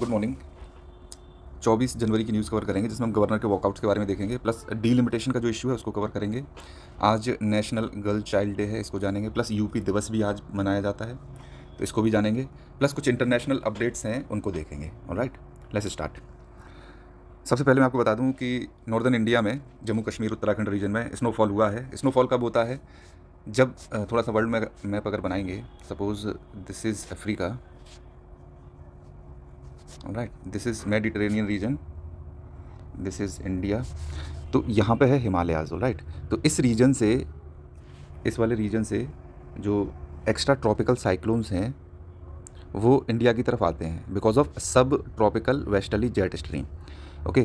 Good morning. 24 जनवरी की news cover करेंगे जिसमें हम गवर्नर के वॉकआउट्स के बारे में देखेंगे, प्लस डीलिमिटेशन का जो इशू है उसको कवर करेंगे। आज नेशनल गर्ल चाइल्ड डे है, इसको जानेंगे। प्लस यूपी दिवस भी आज मनाया जाता है, तो इसको भी जानेंगे। प्लस कुछ इंटरनेशनल अपडेट्स हैं, उनको देखेंगे। Alright, let's start. सबसे पहले मैं आपको बता दूं कि नॉर्दर्न इंडिया में, जम्मू कश्मीर उत्तराखंड रीजन में स्नोफॉल हुआ है। स्नोफॉल कब होता है? जब थोड़ा सा वर्ल्ड में मैप अगर बनाएंगे, suppose this is Africa, right, this is Mediterranean reason, this is India, तो यहाँ पे है हिमालयाज़। राइट, तो इस रीजन से, इस वाले रीजन से जो एक्स्ट्रा ट्रॉपिकल साइक्लोन्स हैं वो इंडिया की तरफ आते हैं बिकॉज ऑफ सब tropical westerly jet stream. Okay,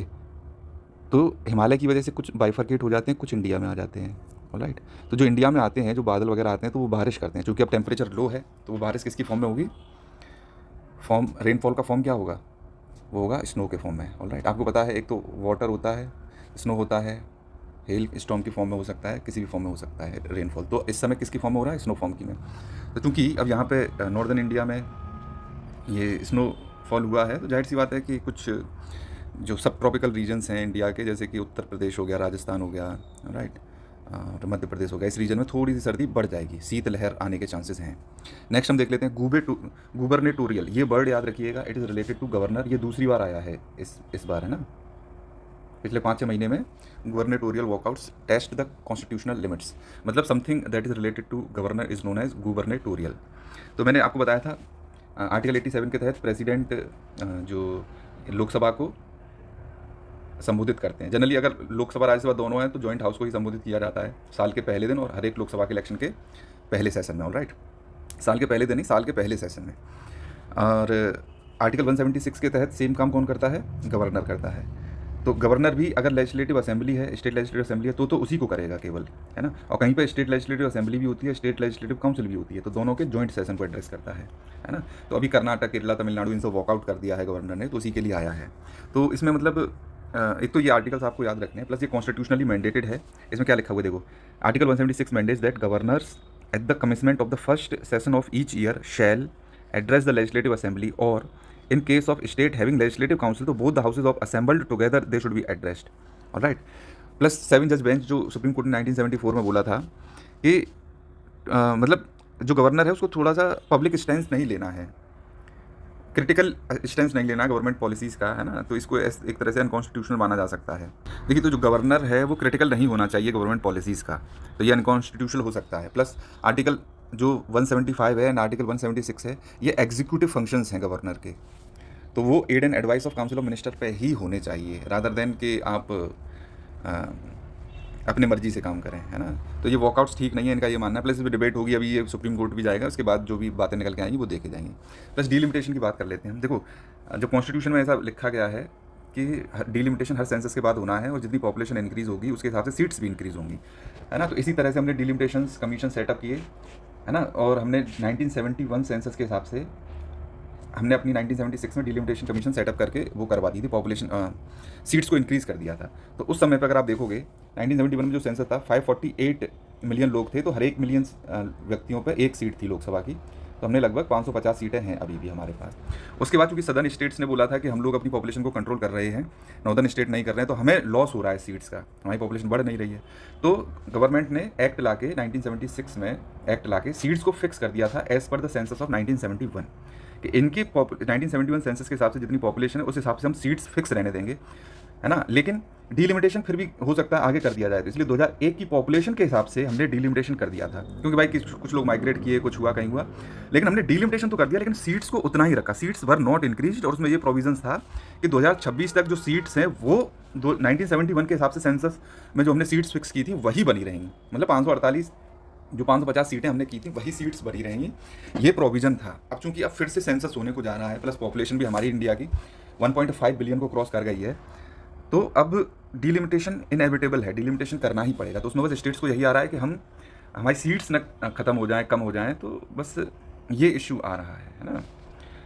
तो हिमालय की वजह से कुछ बाइफरकेट हो जाते हैं, कुछ इंडिया में आ जाते हैं। ऑलराइट, तो जो इंडिया में आते हैं, जो बादल वगैरह आते हैं, तो वो बारिश करते हैं। क्योंकि अब टेम्परेचर लो है, तो वो बारिश किसकी फॉर्म में होगी? फॉर्म, रेनफॉल का फॉर्म क्या होगा? वो होगा स्नो के फॉर्म में। ऑलराइट, आपको पता है एक तो वाटर होता है, स्नो होता है, हेल स्टॉर्म की फॉर्म में हो सकता है, किसी भी फॉर्म में हो सकता है रेनफॉल। तो इस समय किसकी फॉर्म में हो रहा है? स्नो फॉर्म की में। तो चूँकि अब यहाँ पे नॉर्दर्न इंडिया में ये स्नो फॉल हुआ है, तो जाहिर सी बात है कि कुछ जो सब ट्रॉपिकल रीजन्स हैं इंडिया के, जैसे कि उत्तर प्रदेश हो गया, राजस्थान हो गया, राइट, और मध्य प्रदेश हो गया, इस रीजन में थोड़ी सी सर्दी बढ़ जाएगी, शीतलहर आने के चांसेस हैं। नेक्स्ट हम देख लेते हैं गुबरनेटोरियल। ये वर्ड याद रखिएगा, it is related to governor. ये दूसरी बार आया है इस बार, है ना। पिछले 5-6 महीने में gubernatorial walkouts test the constitutional limits, मतलब something that is related to governor is known as gubernatorial. तो मैंने आपको बताया था आर्टिकल 87 के तहत प्रेसिडेंट जो लोकसभा को संबोधित करते हैं। जनरली अगर लोकसभा राज्यसभा दोनों हैं तो जॉइंट हाउस को ही संबोधित किया जाता है साल के पहले दिन और हर एक लोकसभा के इलेक्शन के पहले सेशन में। ऑलराइट, साल के पहले दिन नहीं, साल के पहले सेशन में। और आर्टिकल 176 के तहत सेम काम कौन करता है? गवर्नर करता है। तो गवर्नर भी अगर लेजिस्लेटिव असेंबली है, स्टेट लेजिस्लेटिव असेंबली है, तो उसी को करेगा केवल, है ना। और कहीं पर स्टेट लेजिस्लेटिव असेंबली भी होती है, स्टेट लेजिस्लेटिव काउंसिल भी होती है, तो दोनों के जॉइंट सेशन को एड्रेस करता है ना। तो अभी कर्नाटक, केरला, तमिलनाडु इन सब वॉकआउट कर दिया है गवर्नर ने, तो उसी के लिए आया है। तो इसमें मतलब एक तो ये आर्टिकल्स आपको याद रखने हैं, प्लस ये कॉन्स्टिट्यूशनली मैंडेटेड है। इसमें क्या लिखा हुआ है देखो, article 176 mandates that governors at the commencement of the first session of each year shall address the legislative assembly, और in case of state having legislative council, तो both the houses of assembled together they should be addressed. Alright, plus 7 जज bench जो supreme court ने 1974 में बोला था कि मतलब जो गवर्नर है उसको थोड़ा सा पब्लिक स्टैंस नहीं लेना है, क्रिटिकल स्टैंड नहीं लेना गवर्नमेंट पॉलिसीज़ का, है ना। तो इसको एक तरह से अनकॉन्स्टिट्यूशनल माना जा सकता है। देखिए, तो जो गवर्नर है वो क्रिटिकल नहीं होना चाहिए गवर्नमेंट पॉलिसीज़ का, तो ये अनकॉन्स्टिट्यूशनल हो सकता है। प्लस आर्टिकल जो 175 है एंड आर्टिकल 176 है, ये एग्जीक्यूटिव फंक्शंस हैं गवर्नर के, तो वो aid and advice of council of minister पे ही होने चाहिए, रादर देन कि आप अपने मर्जी से काम करें, है ना। तो ये वॉकआउट्स ठीक नहीं है, इनका ये मानना है। प्लस इस पर डिबेट होगी, अभी ये सुप्रीम कोर्ट भी जाएगा, उसके बाद जो भी बातें निकल के आएंगी वो देखे जाएंगी। प्लस डीलिमिटेशन की बात कर लेते हैं हम। देखो, जो कॉन्स्टिट्यूशन में ऐसा लिखा गया है कि डीलिमिटेशन हर सेंसस के बाद होना है, और जितनी पॉपुलेशन इंक्रीज़ होगी उसके हिसाब से सीट्स भी इंक्रीज़ होंगी, है ना। तो इसी तरह से हमने डीलिमिटेशन कमीशन सेटअप किए, है ना, और हमने 1971 सेंसस के हिसाब से हमने अपनी 1976 में डीलिमिटेशन कमीशन सेटअप करके वो करवा दी थी, पॉपुलेशन सीट्स को इंक्रीज़ कर दिया था। तो उस समय पर अगर आप देखोगे 1971 में जो सेंसस था 548 मिलियन लोग थे, तो हर 1 मिलियन व्यक्तियों पर एक सीट थी लोकसभा की। तो हमने लगभग 550 सीटें हैं अभी भी हमारे पास। उसके बाद चूँकि सदर्न स्टेट्स ने बोला था कि हम लोग अपनी पॉपुलेशन को कंट्रोल कर रहे हैं, नॉर्दर्न स्टेट नहीं कर रहे हैं, तो हमें लॉस हो रहा है सीट्स का, हमारी पॉपुलेशन बढ़ नहीं रही है। तो गवर्नमेंट ने एक्ट ला के 1976 में एक्ट ला के सीट्स को फिक्स कर दिया था as per the census of 1971, कि इनकी 1971 सेंसस के हिसाब से जितनी पॉपुलेशन है उस हिसाब से हम सीट्स फिक्स रहने देंगे, है ना। लेकिन डीलिमिटेशन फिर भी हो सकता है आगे कर दिया जाए, तो इसलिए 2001 की पॉपुलेशन के हिसाब से हमने डीलिमिटेशन कर दिया था, क्योंकि भाई कुछ लोग माइग्रेट किए, कुछ हुआ, कहीं हुआ, लेकिन हमने डीलिमिटेशन तो कर दिया, लेकिन सीट्स को उतना ही रखा, सीट्स वर नॉट इंक्रीज्ड। और उसमें ये प्रोविजंस था कि 2026 तक जो सीट्स हैं वो 1971 के हिसाब से सेंसस में जो हमने सीट्स फिक्स की थी वही बनी रहेंगी, मतलब 548 जो 550 सीटें हमने की थी वही सीट्स बनी रहेंगी, ये प्रोविज़न था। अब चूंकि अब फिर से सेंसस होने को जा रहा है, प्लस पॉपुलेशन भी हमारी इंडिया की 1.5 बिलियन को क्रॉस कर गई है, तो अब डीलिमिटेशन इनएविटेबल है, डीलिमिटेशन करना ही पड़ेगा। तो उसमें बस स्टेट्स को यही आ रहा है कि हमारी सीट्स न ख़त्म हो जाएँ, कम हो जाएँ, तो बस ये इशू आ रहा है ना।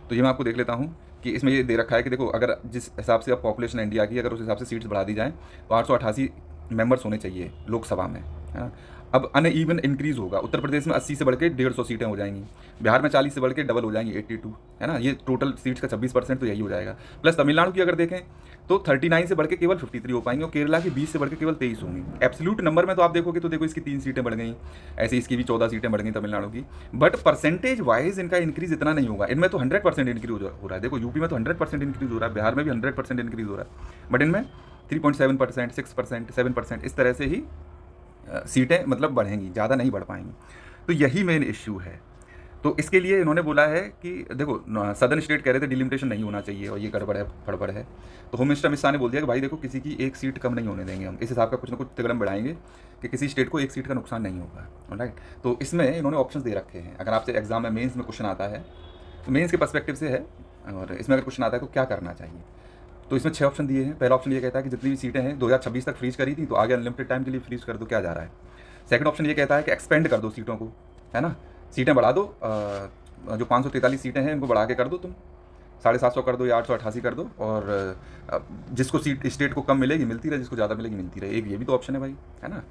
तो ये मैं आपको देख लेता हूँ कि इसमें ये दे रखा है कि देखो, अगर जिस हिसाब से अब पॉपुलेशन इंडिया की, अगर उस हिसाब से सीट्स बढ़ा दी जाएँ तो 888 मेंबर्स होने चाहिए लोकसभा में, है ना। अब अनइवन इंक्रीज़ होगा। उत्तर प्रदेश में 80 से बढ़ के 150 सीटें हो जाएंगी, बिहार में 40 से बढ़ के डबल हो जाएंगी 82, है ना। ये टोटल सीट्स का 26% तो यही हो जाएगा। प्लस तमिलनाडु की अगर देखें तो 39 से बढ़ के केवल 53 हो पाएंगे और केरला की 20 से बढ़ के केवल 23 होंगी। एब्सोल्यूट नंबर में तो आप देखोगे तो देखो इसकी 3 सीटें बढ़ गई, ऐसे इसकी भी 14 सीटें बढ़ गई तमिलनाडु की। बट परसेंटेज वाइज इनका इंक्रीज़ इतना नहीं होगा। इनमें तो 100% इंक्रीज हो रहा है। देखो यूपी में तो 100% इंक्रीज हो रहा है, बिहार में भी 100% इंक्रीज हो रहा है, बट इनमें 3.7%, 6%, 7% इस तरह से ही सीटें मतलब बढ़ेंगी, ज़्यादा नहीं बढ़ पाएंगी। तो यही मेन इश्यू है। तो इसके लिए इन्होंने बोला है कि देखो सदर्न स्टेट कह रहे थे डिलिमिटेशन नहीं होना चाहिए और ये गड़बड़ है, फड़बड़ है। तो होम मिनिस्टर अमित शाह ने बोल दिया कि भाई देखो किसी की एक सीट कम नहीं होने देंगे हम, इस हिसाब का कुछ ना कुछ तिगड़म बढ़ाएंगे कि किसी स्टेट को एक सीट का नुकसान नहीं होगा। राइट, तो इसमें इन्होंने ऑप्शन दे रखे हैं। अगर आपसे एग्जाम में मेंस में क्वेश्चन आता है तो मेंस के पर्सपेक्टिव से है, और इसमें अगर क्वेश्चन आता है तो क्या करना चाहिए, तो इसमें 6 ऑप्शन दिए हैं। पहला ऑप्शन ये कहता है कि जितनी भी सीटें हैं 2026 तक फ्रीज करी थी तो आगे अनलिमिटेड टाइम के लिए फ्रीज कर दो, क्या जा रहा है। सेकंड ऑप्शन ये कहता है कि एक्सपेंड कर दो सीटों को, है ना, सीटें बढ़ा दो, जो 543 सीटें हैं इनको बढ़ा के कर दो, तुम 750 कर दो या 888 कर दो, और जिसको सीट स्टेट को कम मिलेगी मिलती रहे, जिसको ज़्यादा मिलेगी मिलती रहे। एक ये भी तो ऑप्शन है भाई, है ना।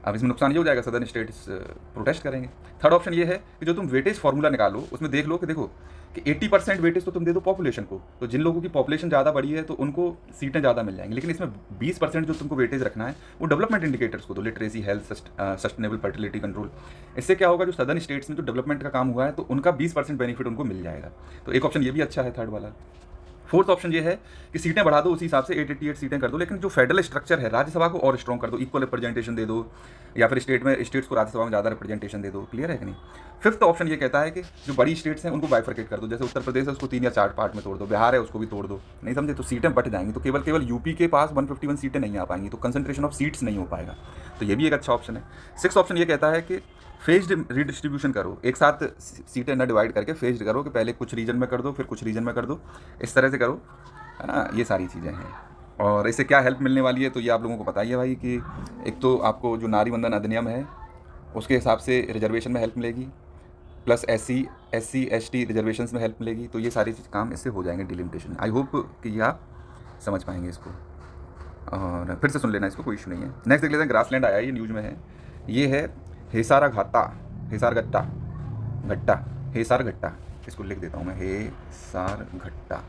अब इसमें नुकसान ये हो जाएगा, सदर्न स्टेट्स प्रोटेस्ट करेंगे। थर्ड ऑप्शन ये है कि जो तुम वेटेज फार्मूला निकालो उसमें देख लो कि देखो कि 80% वेटेज तो तुम दे दो पॉपुलेशन को, तो जिन लोगों की पॉपुलेशन ज़्यादा बढ़ी है तो उनको सीटें ज़्यादा मिल जाएंगी। लेकिन इसमें 20% जो तुमको वेटेज रखना है वो डेवलपमेंट इंडिकेटर्स को दो, literacy, health, sustainable fertility control. इससे क्या होगा, जो सदर्न स्टेट्स में जो डेवलपमेंट का काम हुआ है तो उनका 20% बेनिफिट उनको मिल जाएगा। तो एक ऑप्शन ये भी अच्छा है, थर्ड वाला। फोर्थ ऑप्शन ये है कि सीटें बढ़ा दो, उसी हिसाब से 888 सीटें कर दो, लेकिन जो फेडरल स्ट्रक्चर है राज्यसभा को और स्ट्रॉन्ग कर दो, इक्वल रिप्रेजेंटेशन दे दो, या फिर स्टेट्स को राज्यसभा में ज़्यादा रिप्रेजेंटेशन दे दो। क्लियर है कि नहीं। फिफ्थ ऑप्शन ये कहता है कि जो बड़ी स्टेट्स हैं उनको बाइफरकेट कर दो, जैसे उत्तर प्रदेश है उसको 3 या 4 पार्ट में तोड़ दो, बिहार है उसको भी तोड़ दो, नहीं समझे, तो सीटें बढ़ जाएंगी। तो केवल यूपी के पास 151 सीटें नहीं आ पाएंगी, तो कंसंट्रेशन ऑफ सीट्स नहीं हो पाएगा। तो ये भी एक अच्छा ऑप्शन है। सिक्स ऑप्शन ये कहता है कि फेज्ड रिडिस्ट्रीब्यूशन करो, एक साथ सीटें न डिवाइड करके फेज्ड करो, कि पहले कुछ रीजन में कर दो फिर कुछ रीजन में कर दो, इस तरह से करो, है ना। ये सारी चीज़ें हैं। और इससे क्या हेल्प मिलने वाली है तो ये आप लोगों को पता ही है भाई, कि एक तो आपको जो नारी वंदन अधिनियम है उसके हिसाब से रिजर्वेशन में हेल्प मिलेगी, प्लस SC ST रिजर्वेशंस में हेल्प मिलेगी। तो ये सारी चीज़ काम इससे हो जाएंगे डिलिमिटेशन। आई होप कि ये आप समझ पाएंगे इसको, और फिर से सुन लेना, इसको कोई इशू नहीं है। नेक्स्ट देख लेते हैं, ग्रासलैंड आया, ये न्यूज़ में है। ये है हेसारघट्टा, इसको लिख देता हूँ मैं, हेसारघट्टा।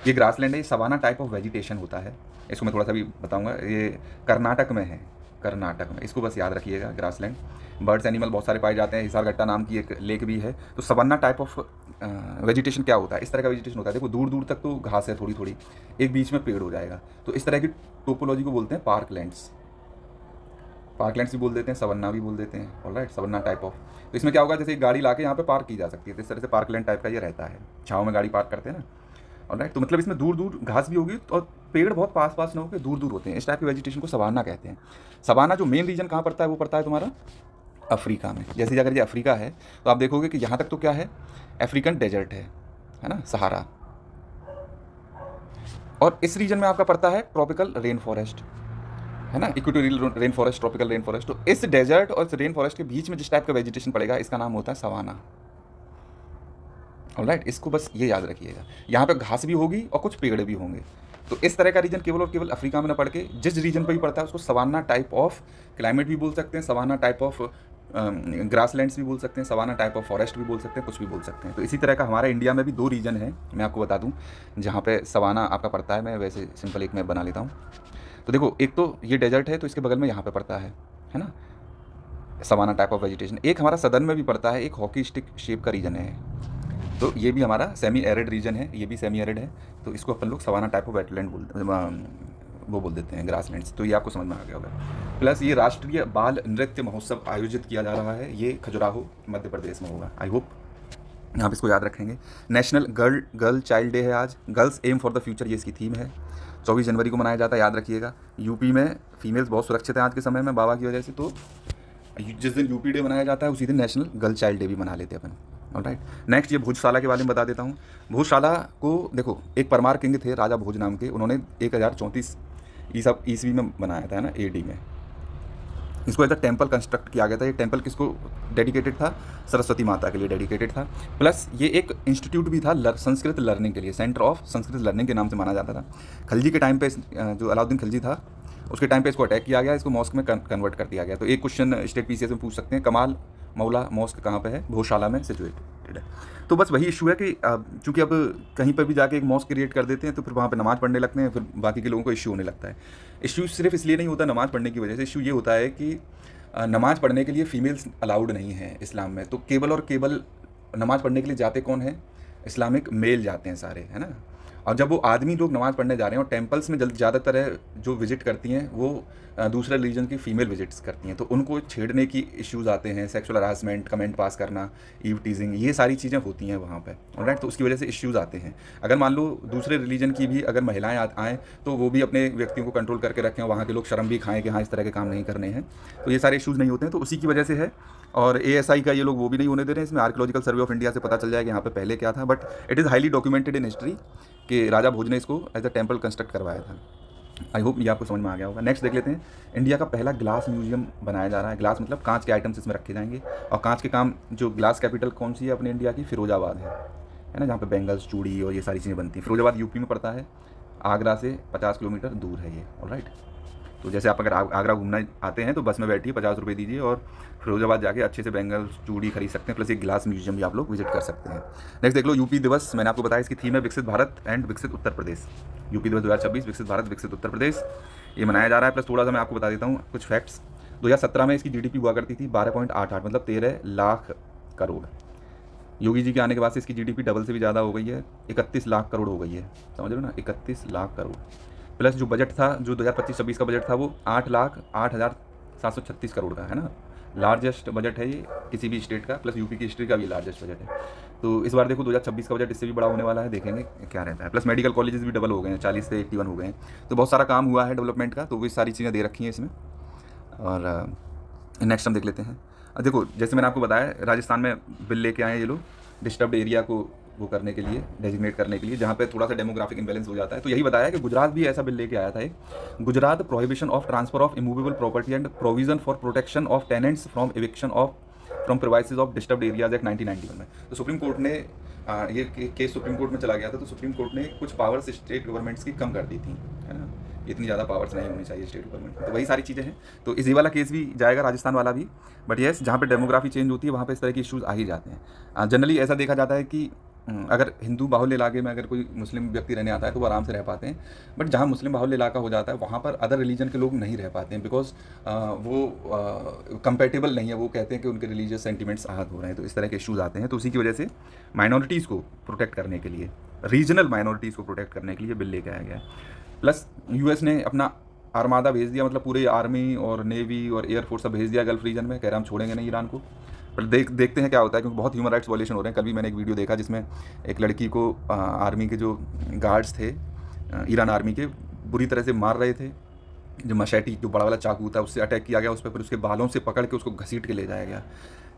ये ग्रासलैंड है, ये सवाना टाइप ऑफ वेजिटेशन होता है। इसको मैं थोड़ा सा भी बताऊंगा। ये कर्नाटक में है, कर्नाटक में, इसको बस याद रखिएगा। ग्रासलैंड, बर्ड्स एनिमल बहुत सारे पाए जाते हैं। हिसारघट्टा नाम की एक लेक भी है। तो सवाना टाइप ऑफ वेजिटेशन क्या होता है, इस तरह का वेजिटेशन होता है। देखो दूर दूर तक तो घास है थोड़ी थोड़ी, एक बीच में पेड़ हो जाएगा। तो इस तरह की टोपोलॉजी को बोलते हैं पार्कलैंड्स भी बोल देते हैं, सवन्ना भी बोल देते हैं। Alright, savanna type of. तो इसमें क्या होगा, जैसे एक गाड़ी लाके यहाँ पे पार्क की जा सकती है, तो इस तरह से पार्कलैंड टाइप का ये रहता है। छाँव में गाड़ी पार्क करते हैं ना, ऑलराइट। तो मतलब इसमें दूर दूर घास भी होगी और पेड़ बहुत पास पास न होकर दूर दूर होते हैं। इस टाइप की वेजिटेशन को सवाना कहते हैं। सवाना जो मेन रीजन कहाँ पड़ता है, वो पड़ता है तुम्हारा अफ्रीका में। जैसे अगर ये अफ्रीका है तो आप देखोगे कि यहाँ तक तो क्या है, अफ्रीकन डेजर्ट है ना, सहारा। और इस रीजन में आपका पड़ता है ट्रॉपिकल रेन फॉरेस्ट, है ना, equatorial rain forest, tropical rain forest. तो इस डेजर्ट और इस रेन फॉरेस्ट के बीच में जिस टाइप का वेजिटेशन पड़ेगा इसका नाम होता है सवाना। ऑलराइट, इसको बस ये याद रखिएगा। यहाँ पे घास भी होगी और कुछ पेड़ भी होंगे। तो इस तरह का रीजन केवल और केवल अफ्रीका में न पड़ के जिस रीजन पर भी पड़ता है उसको सवाना टाइप ऑफ क्लाइमेट भी बोल सकते हैं, सवाना टाइप ऑफ ग्रासलैंड्स भी बोल सकते हैं, सवाना टाइप ऑफ फॉरेस्ट भी बोल सकते हैं, कुछ भी बोल सकते हैं। तो इसी तरह का हमारे इंडिया में भी 2 रीजन है, मैं आपको बता दूं, जहाँ पे सवाना आपका पड़ता है। मैं वैसे सिंपल एक मैप बना लेता हूँ। तो देखो, एक तो ये डेजर्ट है तो इसके बगल में यहाँ पे पड़ता है ना, सवाना टाइप ऑफ वेजिटेशन। एक हमारा सदर्न में भी पड़ता है, एक हॉकी स्टिक शेप का रीजन है। तो ये भी हमारा सेमी एरिड रीजन है, ये भी सेमी एरिड है। तो इसको अपन लोग सवाना टाइप ऑफ वेटलैंड बोल देते हैं, ग्रासलैंड्स। तो ये आपको समझ में आ गया होगा। प्लस ये राष्ट्रीय बाल नृत्य महोत्सव आयोजित किया जा रहा है, ये खजुराहो मध्य प्रदेश में होगा। आई होप आप इसको याद रखेंगे। नेशनल गर्ल चाइल्ड डे है आज। Girls aim for the future, ये इसकी थीम है। 24 जनवरी को मनाया जाता है, याद रखिएगा। यूपी में फीमेल्स बहुत सुरक्षित हैं आज के समय में बाबा की वजह से। तो जिस दिन यूपी डे मनाया जाता है उसी दिन नेशनल गर्ल चाइल्ड डे भी मना लेते हैं अपन। ऑलराइट, नेक्स्ट ये भोजशाला के बारे में बता देता हूँ। भोजशाला को देखो, एक परमार किंग थे राजा भोज नाम के, उन्होंने 1034 ईस्वी में बनाया था, है ना, AD में। इसको एज अ टेम्पल कंस्ट्रक्ट किया गया था। ये टेम्पल किसको डेडिकेटेड था, सरस्वती माता के लिए डेडिकेटेड था। प्लस ये एक इंस्टीट्यूट भी था संस्कृत लर्निंग के लिए, सेंटर ऑफ संस्कृत लर्निंग के नाम से माना जाता था। खलजी के टाइम पे जो अलाउद्दीन खलजी था उसके टाइम पे इसको अटैक किया गया, इसको मॉस्क में कन्वर्ट कर दिया गया। तो एक क्वेश्चन स्टेट पीसीएस में पूछ सकते हैं, कमाल मौला मॉस्क कहाँ पे है? भोशाला में सिचुएटेड है। तो बस वही इशू है कि चूँकि अब कहीं पर भी जाके एक मॉस्क क्रिएट कर देते हैं तो फिर वहाँ पे नमाज़ पढ़ने लगते हैं, फिर बाकी के लोगों को इशू होने लगता है। इशू सिर्फ इसलिए नहीं होता नमाज़ पढ़ने की वजह से, इशू ये होता है कि नमाज़ पढ़ने के लिए फ़ीमेल्स अलाउड नहीं है इस्लाम में। तो केवल और केवल नमाज़ पढ़ने के लिए जाते कौन हैं? इस्लामिक मेल जाते हैं सारे, है ना। और जब वो आदमी लोग नमाज़ पढ़ने जा रहे हैं और टेम्पल्स में ज़्यादातर जो विज़िट करती हैं वो दूसरे रिलीजन की फ़ीमेल विजिट्स करती हैं, तो उनको छेड़ने की इश्यूज़ आते हैं, सेक्सुअल हरासमेंट, कमेंट पास करना, ईव टीजिंग, ये सारी चीज़ें होती हैं वहाँ पे, ऑलराइट। तो उसकी वजह से इश्यूज़ आते हैं। अगर मान लो दूसरे रिलीजन की भी अगर महिलाएं आएँ तो वो भी अपने व्यक्तियों को कंट्रोल करके रखें, वहाँ के लोग शर्म भी खाएँ कि हाँ इस तरह के काम नहीं करने हैं, तो ये सारे इश्यूज़ नहीं होते हैं। तो उसी की वजह से है। और ASI का ये लोग वो भी नहीं होने दे रहे हैं। इसमें आर्कियोलॉजिकल सर्वे ऑफ इंडिया से पता चल जाएगा यहाँ पे पहले क्या था, but it is highly documented in history कि राजा भोज ने इसको एज अ टेम्पल कंस्ट्रक्ट करवाया था। आई होप ये आपको समझ में आ गया होगा। नेक्स्ट देख लेते हैं, इंडिया का पहला ग्लास म्यूजियम बनाया जा रहा है। ग्लास मतलब कांच के आइटम्स इसमें रखे जाएंगे, और कांच के काम जो ग्लास कैपिटल कौन सी है अपने इंडिया की? फिरोजाबाद है ना, जहाँ पे बैंगल्स, चूड़ी और ये सारी चीज़ें बनती हैं। फिरोजाबाद यूपी में पड़ता है, आगरा से 50 किलोमीटर दूर है ये, ऑलराइट। तो जैसे आप अगर आगरा घूमना आते हैं तो बस में बैठिए, 50 रुपये दीजिए और फिरोजाबाद जाके अच्छे से बैंगल्स, चूड़ी खरीद सकते हैं, प्लस एक ग्लास म्यूजियम भी आप लोग विजिट कर सकते हैं। नेक्स्ट देख लो, यूपी दिवस। मैंने आपको बताया इसकी थीम है विकसित भारत एंड विकसित उत्तर प्रदेश। यूपी दिवस 2026, विकसित भारत विकसित उत्तर प्रदेश, ये मनाया जा रहा है। प्लस थोड़ा सा मैं आपको बता देता हूँ कुछ फैक्ट्स। 2017 में इसकी GDP हुआ करती थी 12.88, मतलब 13 लाख करोड़। योगी जी के आने के बाद से इसकी GDP डबल से भी ज़्यादा हो गई है, 31 लाख करोड़ हो गई है, समझ रहे हो ना, 31 लाख करोड़। प्लस जो बजट था, जो 2025-26 का बजट था, वो 8,08,736 करोड़ का है ना। लार्जेस्ट बजट है ये किसी भी स्टेट का, प्लस यूपी की हिस्ट्री का भी लार्जेस्ट बजट है। तो इस बार देखो 2026 का बजट इससे भी बड़ा होने वाला है, देखेंगे क्या रहता है। प्लस मेडिकल कॉलेजेस भी डबल हो गए हैं, 40 से 81 हो गए हैं। तो बहुत सारा काम हुआ है डेवलपमेंट का, तो वो सारी चीज़ें दे रखी हैं इसमें। और नेक्स्ट हम देख लेते हैं। देखो जैसे मैंने आपको बताया, राजस्थान में बिल लेके आए हैं ये लोग डिस्टर्ब्ड एरिया को वो करने के लिए, डेजिग्नेट करने के लिए, जहाँ पे थोड़ा सा डेमोग्राफिक इम्बैलेंस हो जाता है। तो यही बताया कि गुजरात भी ऐसा बिल लेके आया था एक, Gujarat prohibition of transfer of immovable property and provision for protection of tenants from eviction of from premises of disturbed areas act 1991 में। तो सुप्रीम कोर्ट ने ये केस सुप्रीम कोर्ट में चला गया था, तो सुप्रीम कोर्ट ने कुछ पावर्स स्टेट गवर्नमेंट्स की कम कर दी थी, है ना। इतनी ज़्यादा पावर्स नहीं होनी चाहिए स्टेट गवर्नमेंट में। तो वही सारी चीज़ें हैं। तो इसी वाला केस भी जाएगा, राजस्थान वाला भी। बट येस, जहाँ पे डेमोग्राफी चेंज होती है वहाँ पे इस तरह की इश्यूज़ आ ही जाते हैं। जनरली ऐसा देखा जाता है कि अगर हिंदू बाहुल्य इलाके में अगर कोई मुस्लिम व्यक्ति रहने आता है तो वो आराम से रह पाते हैं। बट जहाँ मुस्लिम बाहुल्य इलाका हो जाता है वहाँ पर अदर रिलीजन के लोग नहीं रह पाते हैं, बिकॉज वो कंपेटेबल नहीं है। वो कहते हैं कि उनके रिलीजियस सेंटिमेंट्स आहत हो रहे हैं, तो इस तरह के इश्यूज़ आते हैं। तो उसी की वजह से माइनॉरिटीज़ को प्रोटेक्ट करने के लिए, रीजनल माइनॉरिटीज़ को प्रोटेक्ट करने के लिए बिल लेके आया गया है। प्लस US ने अपना आर्मादा भेज दिया, मतलब पूरे आर्मी और नेवी और एयरफोर्स सब भेज दिया गल्फ रीजन में, कह रहा हम छोड़ेंगे नहीं ईरान को। पर देखते हैं क्या होता है, क्योंकि बहुत ह्यूमन राइट्स वायलेशन हो रहे हैं। कल भी मैंने एक वीडियो देखा जिसमें एक लड़की को आर्मी के जो गार्ड्स थे ईरान आर्मी के, बुरी तरह से मार रहे थे। जो मशैटी, जो बड़ा वाला चाकू था, उससे अटैक किया गया उस पर, फिर उसके बालों से पकड़ के उसको घसीट के ले जाया गया।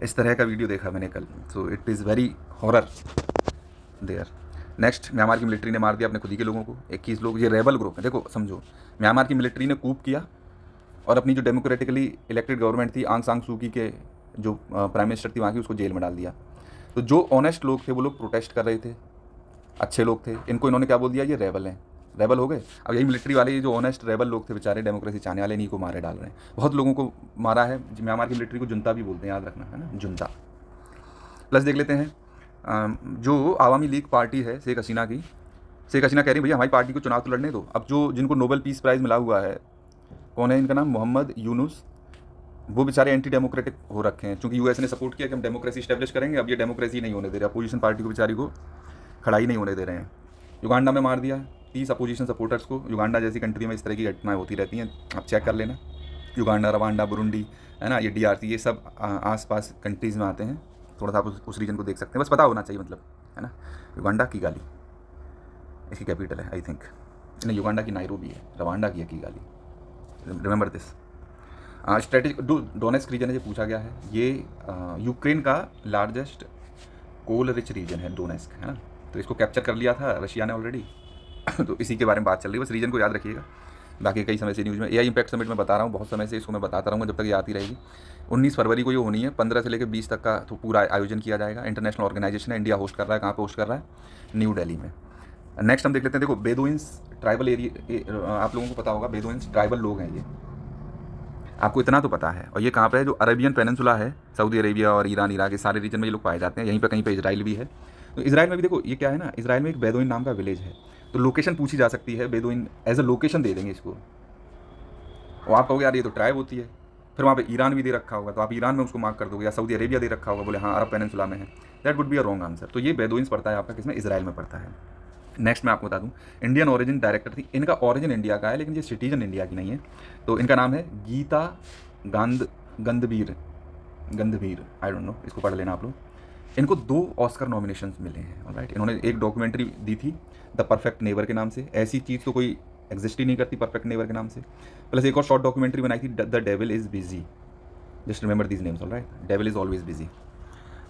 इस तरह का वीडियो देखा मैंने कल। So it is very horror there. Next, Myanmar की मिलिट्री ने मार दिया अपने खुद ही के लोगों को, 21 लोग। ये रेबल ग्रुप है। देखो समझो, म्यांमार की मिलिट्री ने कूप किया और अपनी जो डेमोक्रेटिकली इलेक्टेड गवर्नमेंट थी, आंग सांग सूकी के जो प्राइम मिनिस्टर थी वहाँ की, उसको जेल में डाल दिया। तो जो ऑनेस्ट लोग थे वो लोग प्रोटेस्ट कर रहे थे, अच्छे लोग थे, इनको इन्होंने क्या बोल दिया, ये रेबल हैं, रेबल हो गए। अब यही मिलिट्री वाले, ये जो ऑनेस्ट रेबल लोग थे बेचारे, डेमोक्रेसी चाहने वाले, नहीं को मारे डाल रहे हैं। बहुत लोगों को मारा है। म्यांमार की मिलिट्री को जुंता भी बोलते हैं, याद रखना, है ना, जुंता। प्लस देख लेते हैं, जो आवामी लीग पार्टी है शेख हसीना की, शेख हसीना कह रही भैया हमारी पार्टी को चुनाव तो लड़ने दो। अब जो जिनको नोबेल पीस प्राइज़ मिला हुआ है, कौन है इनका नाम, मोहम्मद यूनुस, वो बेचारे एंटी डेमोक्रेटिक हो रखे हैं, क्योंकि US ने सपोर्ट किया कि हम डेमोक्रेसी स्टैब्लिश करेंगे। अब ये डेमोक्रेसी नहीं होने दे रहे, अपोजिशन पार्टी को बेचारी को खड़ा ही नहीं होने दे रहे हैं। युगांडा में मार दिया 30 अपोजिशन सपोर्टर्स को। युगांडा जैसी कंट्री में इस तरह की घटनाएं होती रहती हैं, आप चेक कर लेना। युगांडा, रवांडा, बुरुंडी, है ना, ये DRC, ये सब आसपास कंट्रीज़ में आते हैं। थोड़ा सा आप उस रीजन को देख सकते हैं, बस पता होना चाहिए, मतलब, है ना। युगांडा की गाली इसकी कैपिटल है, आई थिंक। नहीं, युगांडा की नायरोबी है, रवांडा की है की गाली, remember this. Strategic Donetsk region है, जो पूछा गया है, ये यूक्रेन का लार्जेस्ट कोल रिच रीजन है डोनेस्क, है ना। तो इसको कैप्चर कर लिया था रशिया ने ऑलरेडी। तो इसी के बारे में बात चल रही है, बस रीजन को याद रखिएगा। बाकी कई समय से न्यूज़ में AI इम्पैक्ट समिट में बता रहा हूँ, बहुत समय से इसको मैं बताता रहूँगा जब तक ये आती रहेगी। 19 फरवरी को ये होनी है, 15 से लेकर 20 तक का तो पूरा आयोजन किया जाएगा। इंटरनेशनल ऑर्गेनाइजेशन है, इंडिया होस्ट कर रहा है। कहाँ पे होस्ट कर रहा है? न्यू दिल्ली में। नेक्स्ट हम देख लेते हैं, देखो बेदुइन्स ट्राइबल एरिया, आप लोगों को पता होगा बेदुइन्स ट्राइबल लोग हैं ये, आपको इतना तो पता है। और ये कहाँ पे है, जो अरेबियन पेनिनसुला है, सऊदी अरेबिया और ईरान इराक के सारे रीजन में ये लोग पाए जाते हैं। यहीं पे कहीं पे इजराइल भी है। तो इजराइल में भी देखो ये क्या है ना, इजराइल में एक बेदुइन नाम का विलेज है, तो लोकेशन पूछी जा सकती है, बेदुइन एज अ लोकेशन दे देंगे इसको, और आप कहोगे यार ये तो ट्राइब होती है, फिर वहाँ पे ईरान भी दे रखा होगा तो आप ईरान में उसको मार्क कर दोगे, या सऊदी अरेबिया दे रखा होगा, बोले हाँ अरब पेनिनसुला में है, that would be a wrong answer. तो ये बेदुइन्स पड़ता है आपका किसमें, इजराइल में पड़ता है। नेक्स्ट मैं आपको बता दूं, इंडियन ओरिजिन डायरेक्टर थी, इनका ओरिजिन इंडिया का है लेकिन ये सिटीजन इंडिया की नहीं है। तो इनका नाम है गीता गंधवीर, आई डोंट नो, इसको पढ़ लेना आप लोग। इनको 2 ऑस्कर नॉमिनेशंस मिले हैं, ऑलराइट। इन्होंने एक डॉक्यूमेंट्री दी थी द परफेक्ट नेबर के नाम से, ऐसी चीज़ तो कोई एग्जिस्ट ही नहीं करती परफेक्ट नेबर के नाम से। प्लस एक और शॉर्ट डॉक्यूमेंट्री बनाई थी the devil is busy, just remember these names, alright, devil is always busy.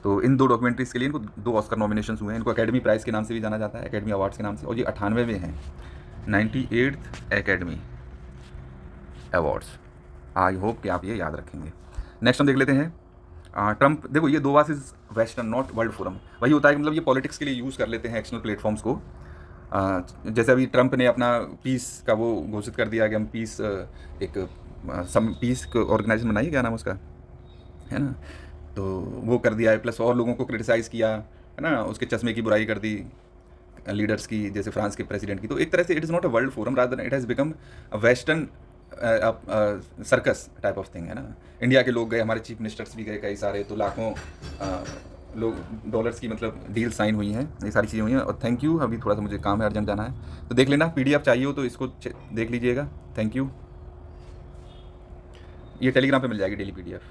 तो इन 2 डॉक्यूमेंट्रीज़ के लिए इनको 2 ऑस्कर नॉमिनेशंस हुए हैं। इनको एकेडमी प्राइज़ के नाम से भी जाना जाता है, एकेडमी अवार्ड्स के नाम से, और ये 98वें हैं, 98th academy awards. I hope कि आप ये याद रखेंगे। नेक्स्ट हम देख लेते हैं ट्रंप। देखो ये Davos is western not world forum, वही होता है कि मतलब ये पॉलिटिक्स के लिए यूज़ कर लेते हैं एक्सटर्नल प्लेटफॉर्म्स को। जैसे अभी ट्रंप ने अपना पीस का वो घोषित कर दिया कि हम पीस एक सम पीस ऑर्गेनाइजेशन बनाइए, क्या नाम उसका है ना, तो वो कर दिया है। प्लस और लोगों को क्रिटिसाइज़ किया है ना, उसके चश्मे की बुराई कर दी लीडर्स की, जैसे फ्रांस के प्रेसिडेंट की। तो एक तरह से it is not a world forum, rather it has become a western circus type of thing, है ना। इंडिया के लोग गए, हमारे चीफ मिनिस्टर्स भी गए कई सारे, तो लाखों लोग डॉलर्स की मतलब डील साइन हुई हैं, ये सारी चीज़ें हुई हैं। और थैंक यू, अभी थोड़ा सा मुझे काम है, अर्जेंट जाना है, तो देख लेना। PDF चाहिए हो तो इसको देख लीजिएगा। थैंक यू, ये टेलीग्राम पे मिल जाएगी डेली PDF।